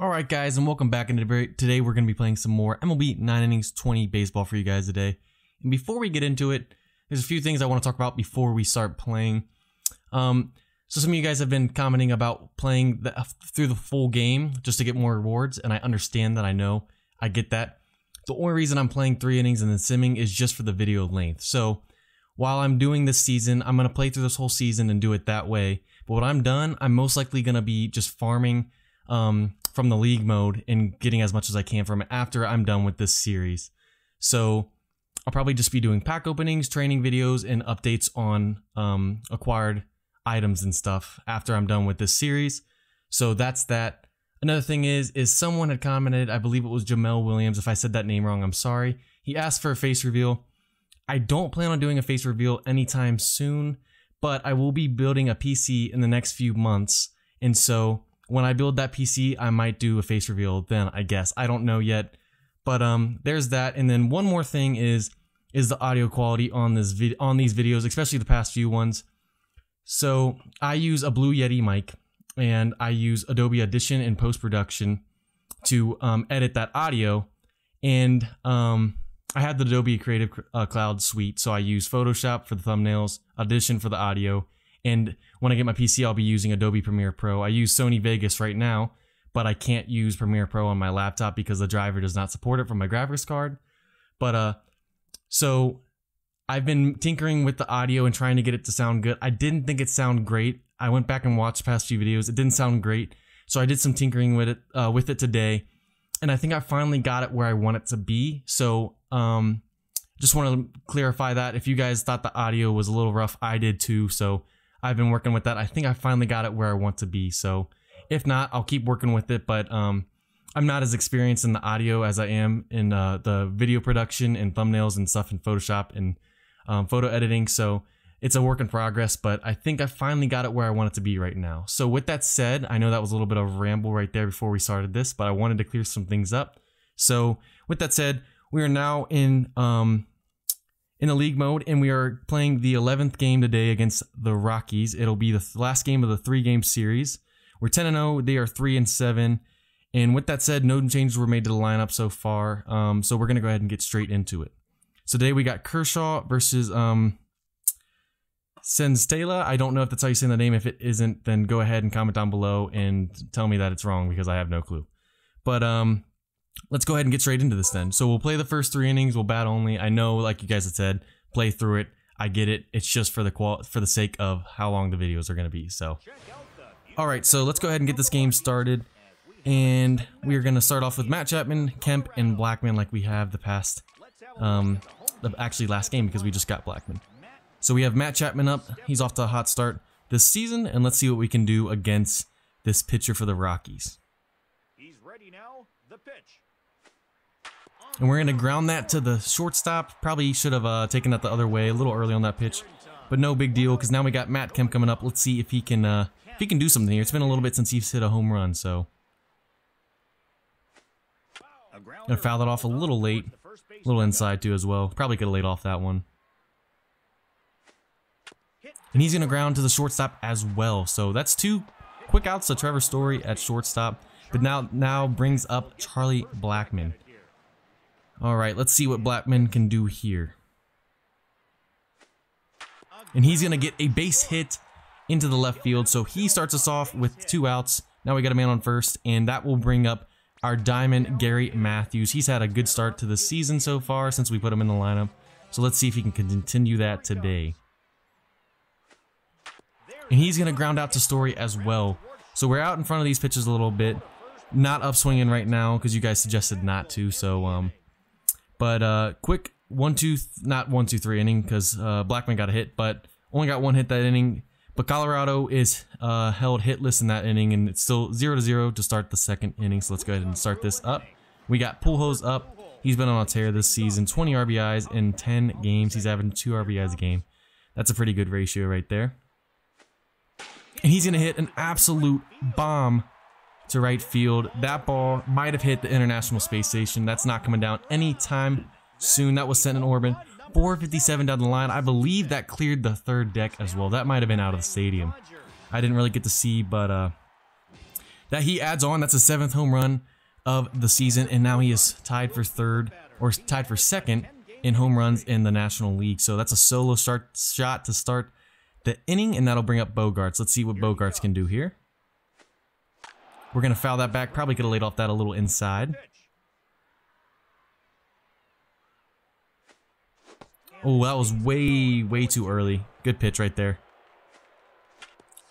Alright guys, and welcome back. Today we're going to be playing some more MLB 9 innings 20 baseball for you guys today. And before we get into it, there's a few things I want to talk about before we start playing. So some of you guys have been commenting about playing through the full game just to get more rewards, and I understand that. I get that. The only reason I'm playing 3 innings and then simming is just for the video length. So while I'm doing this season, I'm going to play through this whole season and do it that way. But when I'm done, I'm most likely going to be just farming from the league mode and getting as much as I can from it after I'm done with this series. So I'll probably just be doing pack openings, training videos, and updates on acquired items and stuff after I'm done with this series. So that's that. Another thing is someone had commented, I believe it was Jamel Williams. If I said that name wrong, I'm sorry. He asked for a face reveal. I don't plan on doing a face reveal anytime soon, but I will be building a PC in the next few months. And so when I build that PC, I might do a face reveal then, I guess. I don't know yet. But there's that. And then one more thing is the audio quality on these videos, especially the past few ones. So I use a Blue Yeti mic, and I use Adobe Audition in post-production to edit that audio. And I had the Adobe Creative Cloud suite, so I use Photoshop for the thumbnails, Audition for the audio, and when I get my PC, I'll be using Adobe Premiere Pro. I use Sony Vegas right now, but I can't use Premiere Pro on my laptop because the driver does not support it from my graphics card. But so I've been tinkering with the audio and trying to get it to sound good. I didn't think it sounded great. I went back and watched past few videos. It didn't sound great, so I did some tinkering with it today, and I think I finally got it where I want it to be. So just want to clarify that if you guys thought the audio was a little rough, I did too. So I've been working with that. I think I finally got it where I want to be. So if not, I'll keep working with it. But I'm not as experienced in the audio as I am in the video production and thumbnails and stuff in Photoshop and photo editing. So it's a work in progress, but I think I finally got it where I want it to be right now. So with that said, I know that was a little bit of a ramble right there before we started this, but I wanted to clear some things up. So with that said, we are now in the league mode, and we are playing the 11th game today against the Rockies. It'll be the last game of the 3-game series. We're 10-0. They are 3-7. And with that said, no changes were made to the lineup so far. So we're gonna go ahead and get straight into it. So today we got Kershaw versus Senzatela. I don't know if that's how you say the name. If it isn't, then go ahead and comment down below and tell me that it's wrong, because I have no clue. But let's go ahead and get straight into this then. So we'll play the first 3 innings. We'll bat only. I know, like you guys had said, play through it. I get it. It's just for the sake of how long the videos are going to be. So, all right. So let's go ahead and get this game started. And we're going to start off with Matt Chapman, Kemp, and Blackmon, like we have the past, actually last game, because we just got Blackmon. So we have Matt Chapman up. He's off to a hot start this season, and let's see what we can do against this pitcher for the Rockies. He's ready now. The pitch. And we're going to ground that to the shortstop. Probably should have taken that the other way a little early on that pitch. But no big deal, because now we got Matt Kemp coming up. Let's see if he can do something here. It's been a little bit since he's hit a home run, so. Gonna foul that off a little late. A little inside too as well. Probably could have laid off that one. And he's going to ground to the shortstop as well. So that's 2 quick outs to Trevor Story at shortstop. But now brings up Charlie Blackmon. All right, let's see what Blackmon can do here. And he's going to get a base hit into the left field. So he starts us off with 2 outs. Now we got a man on first, and that will bring up our diamond, Gary Matthews. He's had a good start to the season so far since we put him in the lineup. So let's see if he can continue that today. And he's going to ground out to Story as well. So we're out in front of these pitches a little bit. Not upswinging right now because you guys suggested not to. So, quick not 1-2-3 inning because Blackmon got a hit, but only got 1 hit that inning. But Colorado is held hitless in that inning, and it's still 0-0 to start the 2nd inning. So let's go ahead and start this up. We got Pujols up. He's been on a tear this season. 20 RBIs in 10 games. He's averaging 2 RBIs a game. That's a pretty good ratio right there. And he's going to hit an absolute bomb to right field. That ball might have hit the International Space Station. That's not coming down anytime soon. That was sent in orbit. 457 down the line. I believe that cleared the 3rd deck as well. That might have been out of the stadium. I didn't really get to see, but that he adds on. That's his 7th home run of the season, and now he is tied for second in home runs in the National League. So that's a solo shot to start the inning, and that'll bring up Bogaerts. Let's see what Bogaerts can do here. We're going to foul that back. Probably could have laid off that a little inside. Oh, that was way too early. Good pitch right there.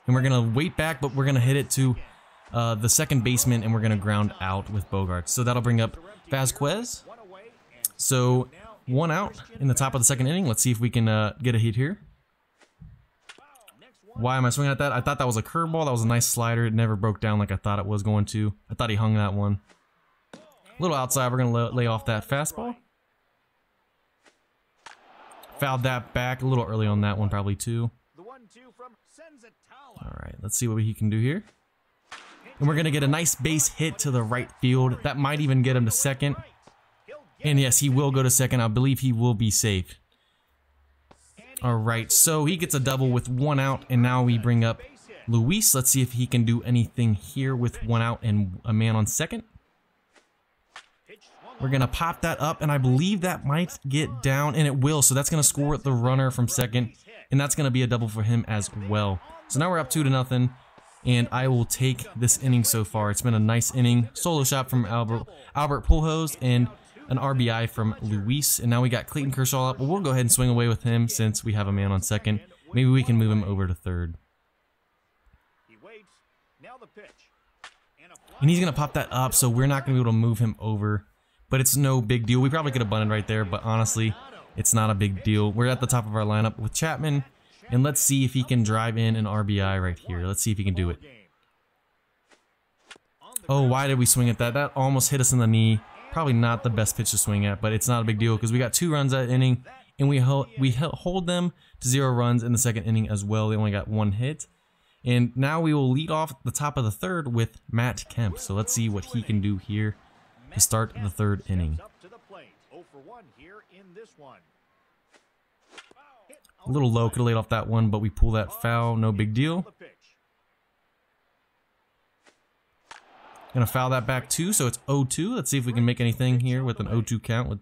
And we're going to wait back, but we're going to hit it to the second baseman, and we're going to ground out with Bogaerts. So that'll bring up Vasquez. So 1 out in the top of the 2nd inning. Let's see if we can get a hit here. Why am I swinging at that? I thought that was a curveball. That was a nice slider. It never broke down like I thought it was going to. I thought he hung that one. A little outside. We're going to lay off that fastball. Fouled that back a little early on that one, probably too. Alright, let's see what he can do here. And we're going to get a nice base hit to the right field. That might even get him to second. And yes, he will go to second. I believe he will be safe. Alright, so he gets a double with 1 out, and now we bring up Luis. Let's see if he can do anything here with 1 out and a man on second. We're going to pop that up, and I believe that might get down, and it will. So that's going to score the runner from second, and that's going to be a double for him as well. So now we're up 2-0, and I will take this inning so far. It's been a nice inning. Solo shot from Albert Pujols and an RBI from Luis, and now we got Clayton Kershaw up. But we'll go ahead and swing away with him since we have a man on second. Maybe we can move him over to third. And he's going to pop that up, so we're not going to be able to move him over. But it's no big deal. We probably could have bunted right there, but honestly, it's not a big deal. We're at the top of our lineup with Chapman, and let's see if he can drive in an RBI right here. Let's see if he can do it. Oh, why did we swing at that? That almost hit us in the knee. Probably not the best pitch to swing at, but it's not a big deal because we got 2 runs that inning, and we hold them to 0 runs in the 2nd inning as well. They only got 1 hit. And now we will lead off the top of the 3rd with Matt Kemp. So let's see what he can do here to start the 3rd inning. A little low, could have laid off that one, but we pull that foul, no big deal. Gonna foul that back too, so it's 0-2. Let's see if we can make anything here with an 0-2 count with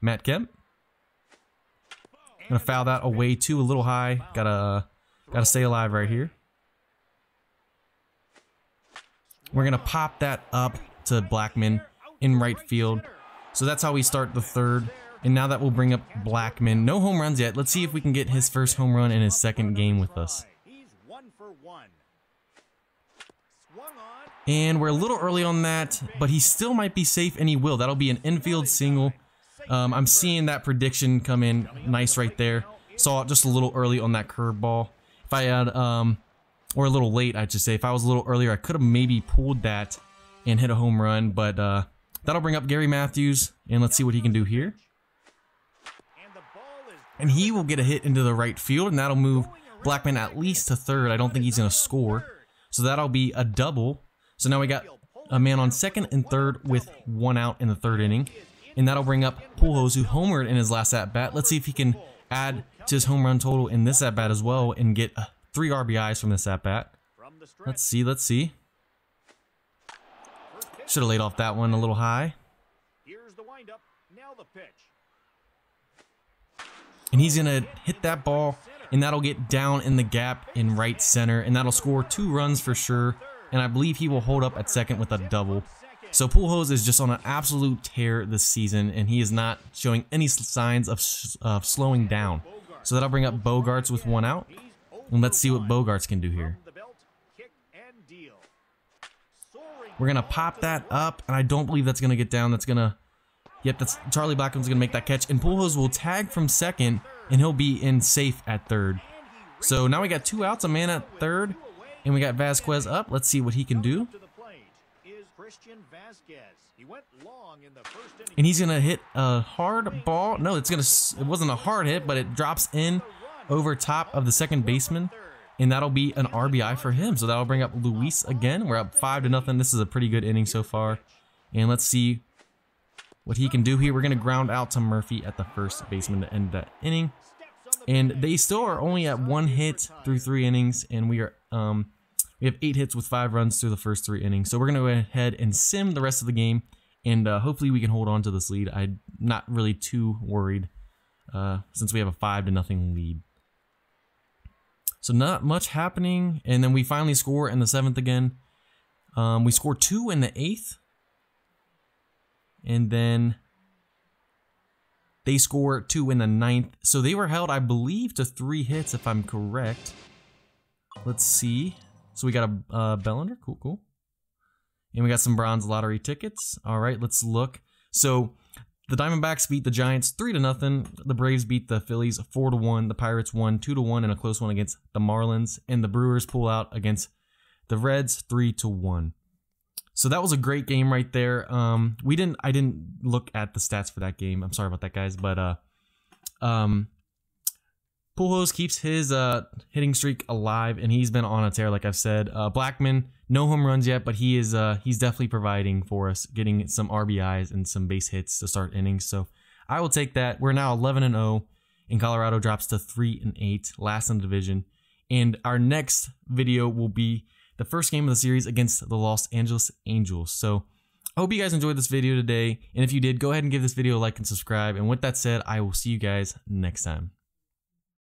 Matt Kemp. Gonna foul that away too, a little high. Gotta stay alive right here. We're gonna pop that up to Blackmon in right field. So that's how we start the 3rd. And now that will bring up Blackmon. No home runs yet. Let's see if we can get his first home run in his 2nd game with us. And we're a little early on that, but he still might be safe, and he will. That'll be an infield single. I'm seeing that prediction come in nice right there. Saw it just a little early on that curveball. If I had, or a little late, I should say. If I was a little earlier, I could have maybe pulled that and hit a home run, but that'll bring up Gary Matthews, and let's see what he can do here. And he will get a hit into the right field, and that'll move Blackmon at least to 3rd. I don't think he's going to score, so that'll be a double. So now we got a man on 2nd and 3rd with 1 out in the 3rd inning, and that'll bring up Pujols, who homered in his last at-bat. Let's see if he can add to his home run total in this at-bat as well and get 3 RBIs from this at-bat. Let's see. Should have laid off that one a little high. Here's the windup. Now the pitch. And he's going to hit that ball, and that'll get down in the gap in right center, and that'll score 2 runs for sure. And I believe he will hold up at 2nd with a double. So Pujols is just on an absolute tear this season, and he is not showing any signs of slowing down. So that'll bring up Bogaerts with 1 out. And let's see what Bogaerts can do here. We're going to pop that up, and I don't believe that's going to get down. That's going to... Yep, that's Charlie Blackmon's going to make that catch. And Pujols will tag from 2nd, and he'll be in safe at 3rd. So now we got 2 outs, a man at 3rd, and we got Vasquez up. Let's see what he can do. And he's going to hit a hard ball. No, it wasn't a hard hit, but it drops in over top of the 2nd baseman. And that'll be an RBI for him. So that'll bring up Luis again. We're up 5-0. This is a pretty good inning so far. And let's see what he can do here. We're going to ground out to Murphy at the first baseman to end that inning. And they still are only at 1 hit through 3 innings. And we're We have 8 hits with 5 runs through the first 3 innings. So we're going to go ahead and sim the rest of the game, and hopefully we can hold on to this lead. I'm not really too worried since we have a 5-0 lead. So not much happening, and then we finally score in the 7th again. We score 2 in the 8th, and then they score 2 in the 9th. So they were held, I believe, to 3 hits if I'm correct. Let's see. So we got a Bellinger, cool. And we got some bronze lottery tickets. All right, let's look. So the Diamondbacks beat the Giants 3-0. The Braves beat the Phillies 4-1. The Pirates won 2-1 in a close one against the Marlins. And the Brewers pull out against the Reds 3-1. So that was a great game right there. I didn't look at the stats for that game. I'm sorry about that, guys. But Pujols keeps his hitting streak alive, and he's been on a tear, like I've said. Blackmon, no home runs yet, but he's definitely providing for us, getting some RBIs and some base hits to start innings. So I will take that. We're now 11-0, and Colorado drops to 3-8, last in the division. And our next video will be the first game of the series against the Los Angeles Angels. So I hope you guys enjoyed this video today, and if you did, go ahead and give this video a like and subscribe. And with that said, I will see you guys next time.